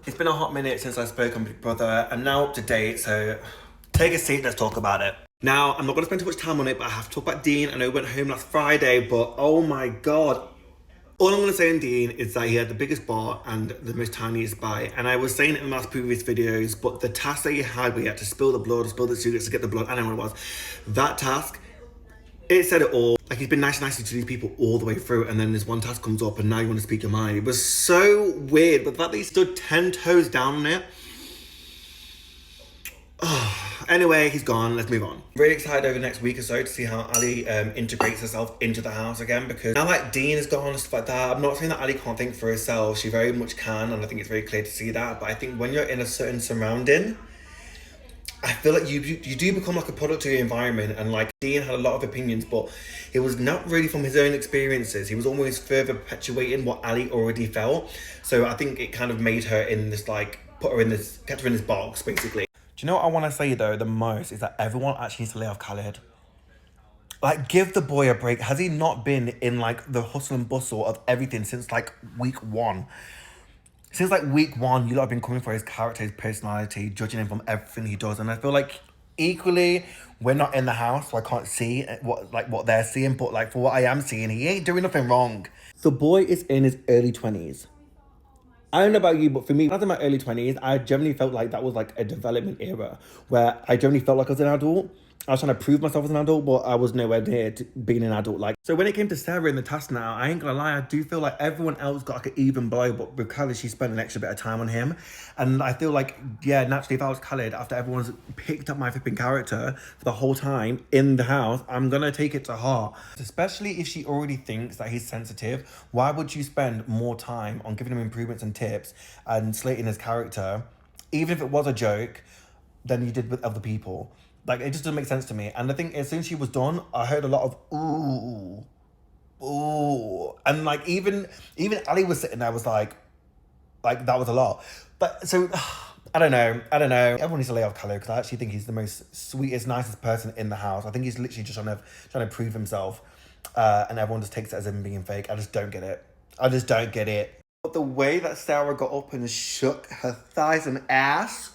It's been a hot minute since I spoke on Big Brother. I'm now up to date, so take a seat, let's talk about it. Now, I'm not going to spend too much time on it, but I have to talk about Dean. I know he went home last Friday, but oh my god. All I'm going to say on Dean is that he had the biggest bar and the most tiniest bite. And I was saying it in my previous videos, but the task that he had where he had to spill the blood, spill the secrets to get the blood, I don't know what it was. That task, it said it all. Like, he's been nice to these people all the way through, and then this one task comes up and now you want to speak your mind. It was so weird, but the fact that he stood 10 toes down on it. Oh, anyway, he's gone. Let's move on. Really excited over the next week or so to see how Ali integrates herself into the house again, because now that Dean is gone and stuff like that, I'm not saying that Ali can't think for herself. She very much can, and I think it's very clear to see that. But I think when you're in a certain surrounding, I feel like you do become like a product of your environment. And like, Dean had a lot of opinions, but it was not really from his own experiences. He was almost further perpetuating what Ali already felt. So I think it kind of made her in this, like, kept her in this box, basically. Do you know what I want to say though the most is that everyone actually needs to lay off Khaled. Like, give the boy a break. Has he not been in like the hustle and bustle of everything since like week one? Since like week one, you lot have been coming for his character, his personality, judging him from everything he does. And I feel like equally, we're not in the house, so I can't see what they're seeing. But like, for what I am seeing, he ain't doing nothing wrong. The boy is in his early 20s. I don't know about you, but for me, when I was in my early 20s, I generally felt like that was like a development era where I generally felt like I was an adult. I was trying to prove myself as an adult, but I was nowhere near to being an adult. Like, so when it came to Sarah in the task now, I ain't gonna lie, I do feel like everyone else got like an even blow, but with Khaled, she spent an extra bit of time on him. And I feel like, yeah, naturally, if I was Khaled, after everyone's picked up my flipping character for the whole time in the house, I'm gonna take it to heart. Especially if she already thinks that he's sensitive, why would you spend more time on giving him improvements and tips and slating his character, even if it was a joke, than you did with other people? Like, it just doesn't make sense to me. And I think as soon as she was done, I heard a lot of ooh. And like, even Ali was sitting there, was like that was a lot. But so, I don't know. Everyone needs to lay off Khaled, because I actually think he's the most sweetest, nicest person in the house. I think he's literally just trying to prove himself. And everyone just takes it as him being fake. I just don't get it. But the way that Sarah got up and shook her thighs and ass.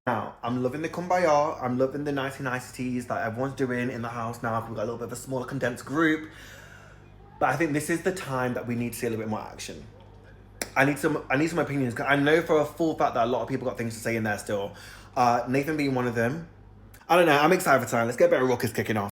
Now, I'm loving the kumbaya. I'm loving the niceties that everyone's doing in the house now. We've got a little bit of a smaller condensed group. But I think this is the time that we need to see a little bit more action. I need some opinions, because I know for a full fact that a lot of people got things to say in there still. Nathan being one of them. I don't know, I'm excited for time. Let's get a bit of ruckus kicking off.